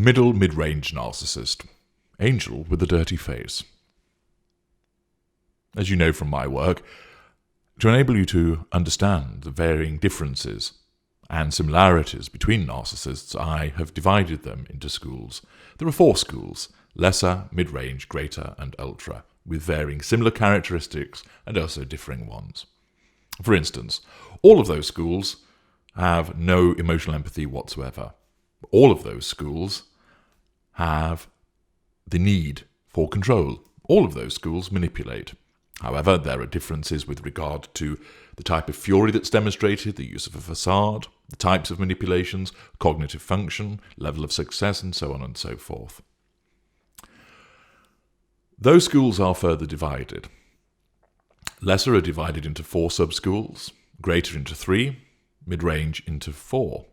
Middle Mid Range Narcissist. Angel with a dirty face. As you know from my work, to enable you to understand the varying differences and similarities between narcissists, I have divided them into schools. There are 4 schools: lesser, mid-range, greater, and ultra, with varying similar characteristics and also differing ones. For instance, all of those schools have no emotional empathy whatsoever. All of those schools have the need for control. All of those schools manipulate. However, there are differences with regard to the type of fury that's demonstrated, the use of a facade, the types of manipulations, cognitive function, level of success, and so on and so forth. Those schools are further divided. Lesser are divided into 4 sub-schools, greater into 3, mid-range into 4.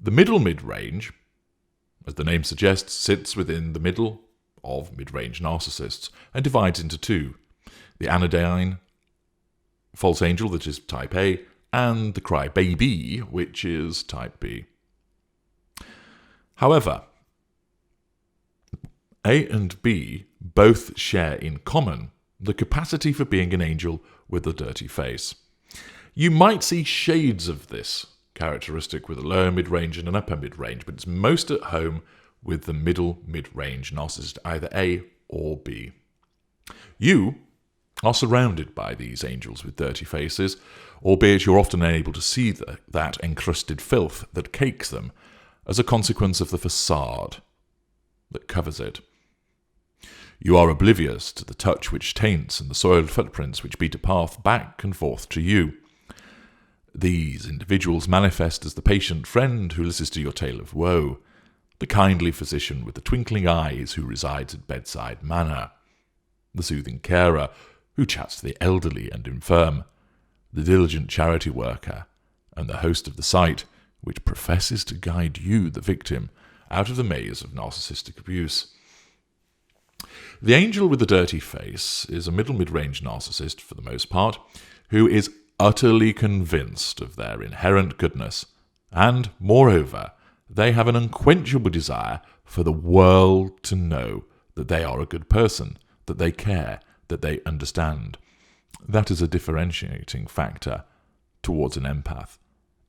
The middle mid-range, as the name suggests, sits within the middle of mid-range narcissists and divides into 2. The anodyne false angel, that is type A, and the crybaby, which is type B. However, A and B both share in common the capacity for being an angel with a dirty face. You might see shades of this characteristic with a lower mid-range and an upper mid-range, but it's most at home with the middle mid-range narcissist, either A or B. You are surrounded by these angels with dirty faces, albeit you're often unable to see that encrusted filth that cakes them as a consequence of the facade that covers it. You are oblivious to the touch which taints and the soiled footprints which beat a path back and forth to you. These individuals manifest as the patient friend who listens to your tale of woe, the kindly physician with the twinkling eyes who resides at bedside manner, the soothing carer who chats to the elderly and infirm, the diligent charity worker, and the host of the site which professes to guide you, the victim, out of the maze of narcissistic abuse. The angel with the dirty face is a middle mid-range narcissist, for the most part, who is utterly convinced of their inherent goodness, and, moreover, they have an unquenchable desire for the world to know that they are a good person, that they care, that they understand. That is a differentiating factor towards an empath.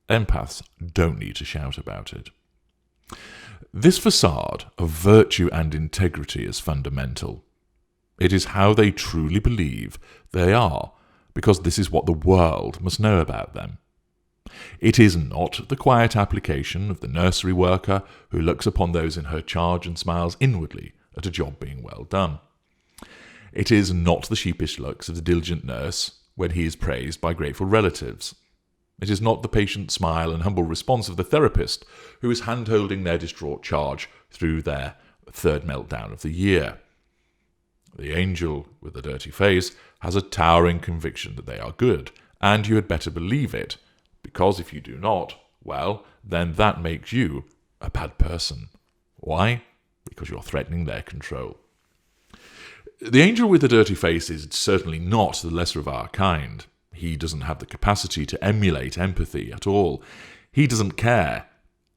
Empaths don't need to shout about it. This facade of virtue and integrity is fundamental. It is how they truly believe they are, because this is what the world must know about them. It is not the quiet application of the nursery worker who looks upon those in her charge and smiles inwardly at a job being well done. It is not the sheepish looks of the diligent nurse when he is praised by grateful relatives. It is not the patient smile and humble response of the therapist who is hand-holding their distraught charge through their 3rd meltdown of the year. The angel with the dirty face has a towering conviction that they are good, and you had better believe it, because if you do not, well, then that makes you a bad person. Why? Because you're threatening their control. The angel with the dirty face is certainly not the lesser of our kind. He doesn't have the capacity to emulate empathy at all. He doesn't care,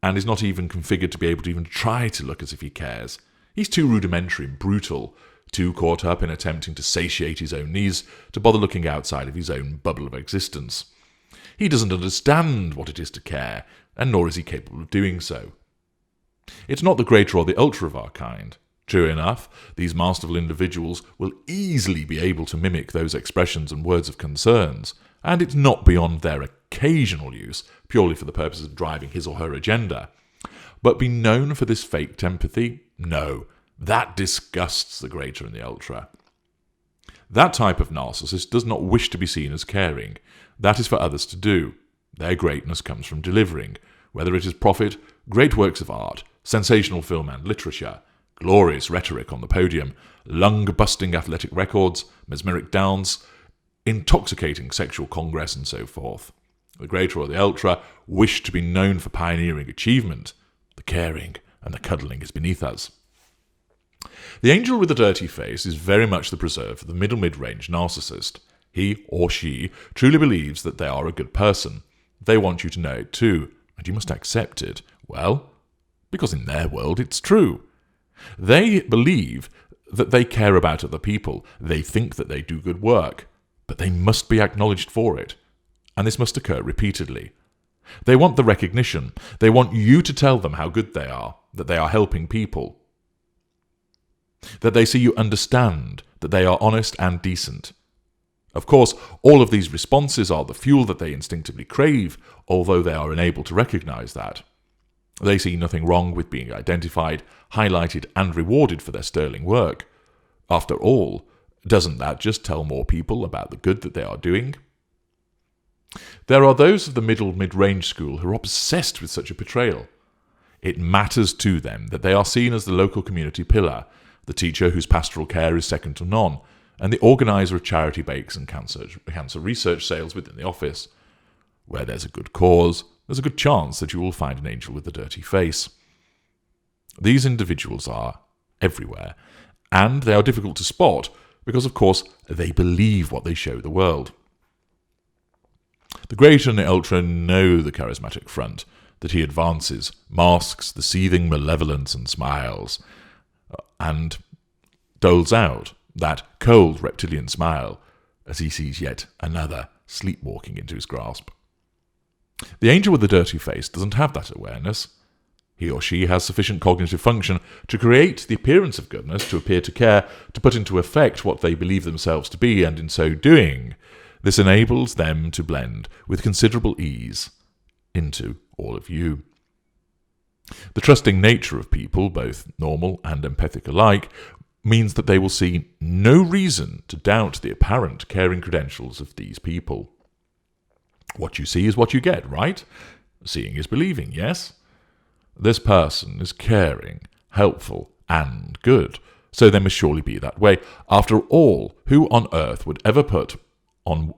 and is not even configured to be able to even try to look as if he cares. He's too rudimentary and brutal, too caught up in attempting to satiate his own needs to bother looking outside of his own bubble of existence. He doesn't understand what it is to care, and nor is he capable of doing so. It's not the greater or the ultra of our kind. True enough, these masterful individuals will easily be able to mimic those expressions and words of concerns, and it's not beyond their occasional use, purely for the purpose of driving his or her agenda. But be known for this faked empathy? No, that disgusts the greater and the ultra. That type of narcissist does not wish to be seen as caring. That is for others to do. Their greatness comes from delivering, whether it is profit, great works of art, sensational film and literature, glorious rhetoric on the podium, lung-busting athletic records, mesmeric dance, intoxicating sexual congress, and so forth. The greater or the ultra wish to be known for pioneering achievement. The caring and the cuddling is beneath us. The angel with the dirty face is very much the preserve of the middle mid-range narcissist. He or she truly believes that they are a good person. They want you to know it too, and you must accept it. Well, because in their world it's true. They believe that they care about other people. They think that they do good work, but they must be acknowledged for it, and this must occur repeatedly. They want the recognition. They want you to tell them how good they are, that they are helping people, that they see you understand, that they are honest and decent. Of course, all of these responses are the fuel that they instinctively crave, although they are unable to recognize that. They see nothing wrong with being identified, highlighted, and rewarded for their sterling work. After all, doesn't that just tell more people about the good that they are doing? There are those of the mid-range school who are obsessed with such a portrayal. It matters to them that they are seen as the local community pillar, the teacher whose pastoral care is second to none, and the organiser of charity bakes and cancer research sales within the office. Where there's a good cause, there's a good chance that you will find an angel with a dirty face. These individuals are everywhere, and they are difficult to spot because, of course, they believe what they show the world. The great and the ultra know the charismatic front that he advances, masks the seething malevolence and smiles, and doles out that cold reptilian smile as he sees yet another sleepwalking into his grasp. The angel with the dirty face doesn't have that awareness. He or she has sufficient cognitive function to create the appearance of goodness, to appear to care, to put into effect what they believe themselves to be, and in so doing, this enables them to blend with considerable ease into all of you. The trusting nature of people, both normal and empathic alike, means that they will see no reason to doubt the apparent caring credentials of these people. What you see is what you get, right? Seeing is believing, yes? This person is caring, helpful, and good, so they must surely be that way. After all, who on earth would ever put on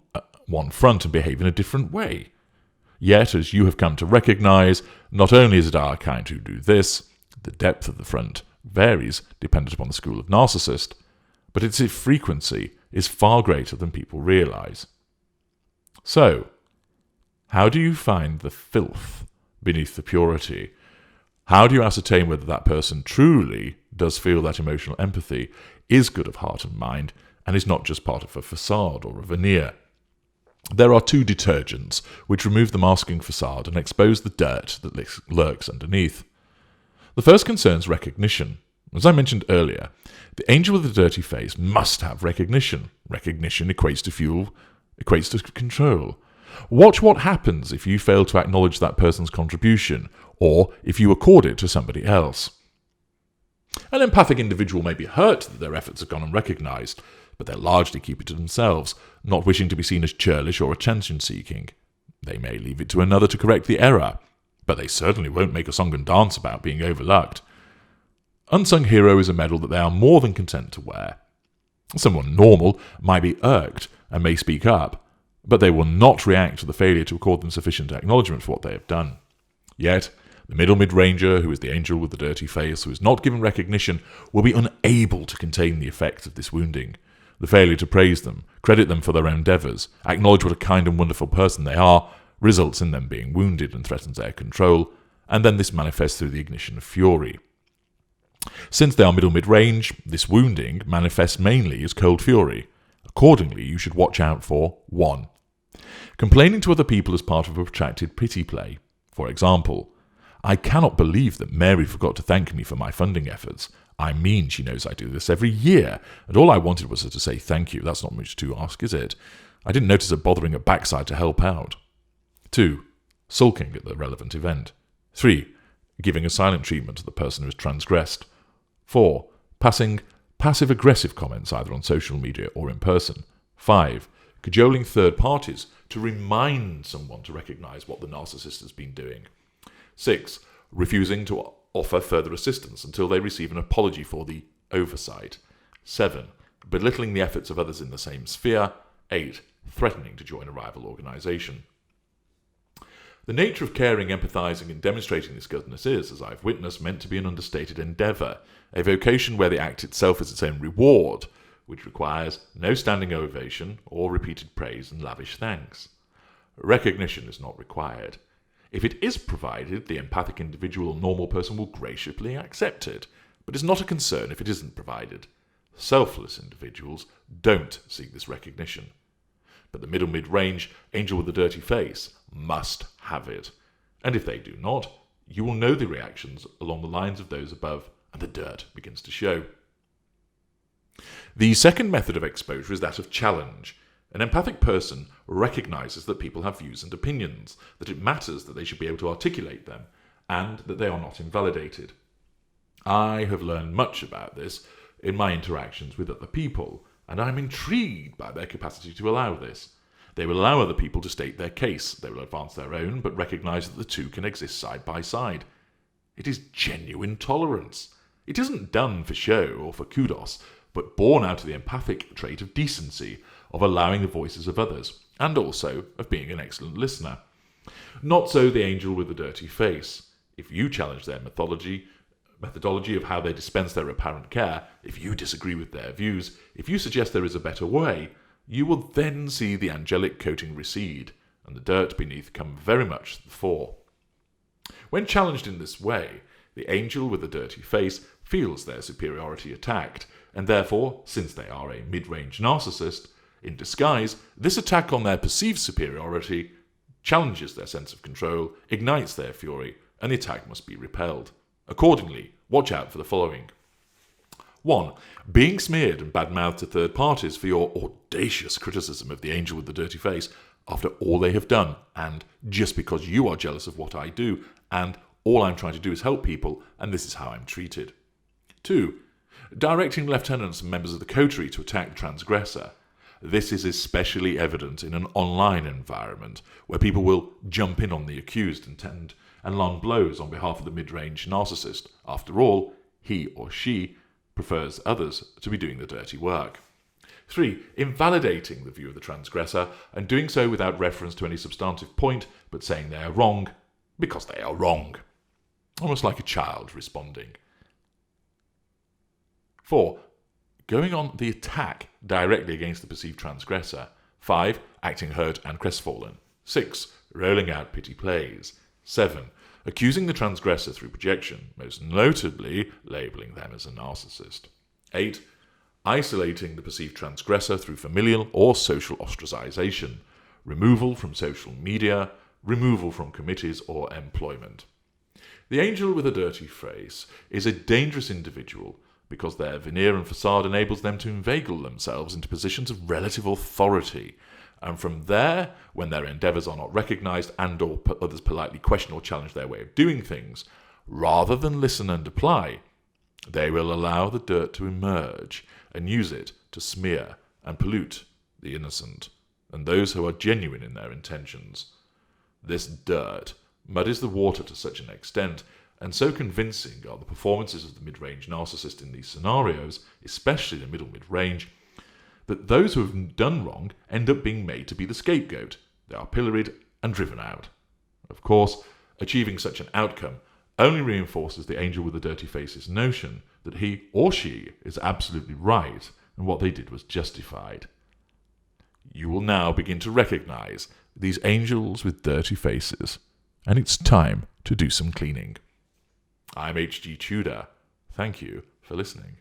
one front and behave in a different way? Yet, as you have come to recognize, not only is it our kind who do this, the depth of the front varies dependent upon the school of narcissist, but its frequency is far greater than people realize. So, how do you find the filth beneath the purity? How do you ascertain whether that person truly does feel that emotional empathy, is good of heart and mind, and is not just part of a facade or a veneer? There are two detergents which remove the masking facade and expose the dirt that lurks underneath. The first concerns recognition. As I mentioned earlier, the angel with the dirty face must have recognition. Recognition equates to fuel, equates to control. Watch what happens if you fail to acknowledge that person's contribution, or if you accord it to somebody else. An empathic individual may be hurt that their efforts have gone unrecognised, but they'll largely keep it to themselves, not wishing to be seen as churlish or attention-seeking. They may leave it to another to correct the error, but they certainly won't make a song and dance about being overlooked. Unsung hero is a medal that they are more than content to wear. Someone normal might be irked and may speak up, but they will not react to the failure to accord them sufficient acknowledgement for what they have done. Yet, the mid-ranger, who is the angel with the dirty face, who is not given recognition, will be unable to contain the effects of this wounding. The failure to praise them, credit them for their endeavours, acknowledge what a kind and wonderful person they are, results in them being wounded and threatens their control, and then this manifests through the ignition of fury. Since they are mid-range, this wounding manifests mainly as cold fury. Accordingly, you should watch out for 1. Complaining to other people as part of a protracted pity play. For example, I cannot believe that Mary forgot to thank me for my funding efforts. I mean, she knows I do this every year, and all I wanted was her to say thank you. That's not much to ask, is it? I didn't notice her bothering her backside to help out. 2. Sulking at the relevant event. 3. Giving a silent treatment to the person who has transgressed. 4. Passing passive-aggressive comments either on social media or in person. 5. Cajoling third parties to remind someone to recognise what the narcissist has been doing. 6. Refusing to offer further assistance until they receive an apology for the oversight. 7. Belittling the efforts of others in the same sphere. 8. Threatening to join a rival organisation. The nature of caring, empathising and demonstrating this goodness is, as I've witnessed, meant to be an understated endeavour, a vocation where the act itself is its own reward, which requires no standing ovation or repeated praise and lavish thanks. Recognition is not required. If it is provided, the empathic individual or normal person will graciously accept it, but it's not a concern if it isn't provided. Selfless individuals don't seek this recognition. But the middle mid-range angel with the dirty face must have it. And if they do not, you will know the reactions along the lines of those above, and the dirt begins to show. The second method of exposure is that of challenge. An empathic person recognizes that people have views and opinions, that it matters that they should be able to articulate them, and that they are not invalidated. I have learned much about this in my interactions with other people, and I am intrigued by their capacity to allow this. They will allow other people to state their case. They will advance their own, but recognize that the two can exist side by side. It is genuine tolerance. It isn't done for show or for kudos, but born out of the empathic trait of decency, of allowing the voices of others, and also of being an excellent listener. Not so the angel with the dirty face. If you challenge their methodology of how they dispense their apparent care, if you disagree with their views, if you suggest there is a better way, you will then see the angelic coating recede, and the dirt beneath come very much to the fore. When challenged in this way, the angel with the dirty face feels their superiority attacked, and therefore, since they are a mid-range narcissist, in disguise, this attack on their perceived superiority challenges their sense of control, ignites their fury, and the attack must be repelled. Accordingly, watch out for the following. 1. Being smeared and bad-mouthed to third parties for your audacious criticism of the angel with the dirty face after all they have done, and just because you are jealous of what I do, and all I'm trying to do is help people, and this is how I'm treated. 2. Directing lieutenants and members of the coterie to attack the transgressor. This is especially evident in an online environment, where people will jump in on the accused and land blows on behalf of the mid-range narcissist. After all, he or she prefers others to be doing the dirty work. 3. Invalidating the view of the transgressor, and doing so without reference to any substantive point, but saying they are wrong because they are wrong. Almost like a child responding. 4. Going on the attack directly against the perceived transgressor. 5. Acting hurt and crestfallen. 6. Rolling out pity plays. 7. Accusing the transgressor through projection, most notably labelling them as a narcissist. 8. Isolating the perceived transgressor through familial or social ostracization, removal from social media, removal from committees or employment. The angel with a dirty face is a dangerous individual because their veneer and facade enables them to inveigle themselves into positions of relative authority, and from there, when their endeavours are not recognised and or others politely question or challenge their way of doing things, rather than listen and apply, they will allow the dirt to emerge and use it to smear and pollute the innocent and those who are genuine in their intentions. This dirt muddies the water to such an extent, and so convincing are the performances of the mid-range narcissist in these scenarios, especially the middle mid-range, that those who have done wrong end up being made to be the scapegoat. They are pilloried and driven out. Of course, achieving such an outcome only reinforces the angel with the dirty face's notion that he or she is absolutely right and what they did was justified. You will now begin to recognize these angels with dirty faces, and it's time to do some cleaning. I'm H.G. Tudor. Thank you for listening.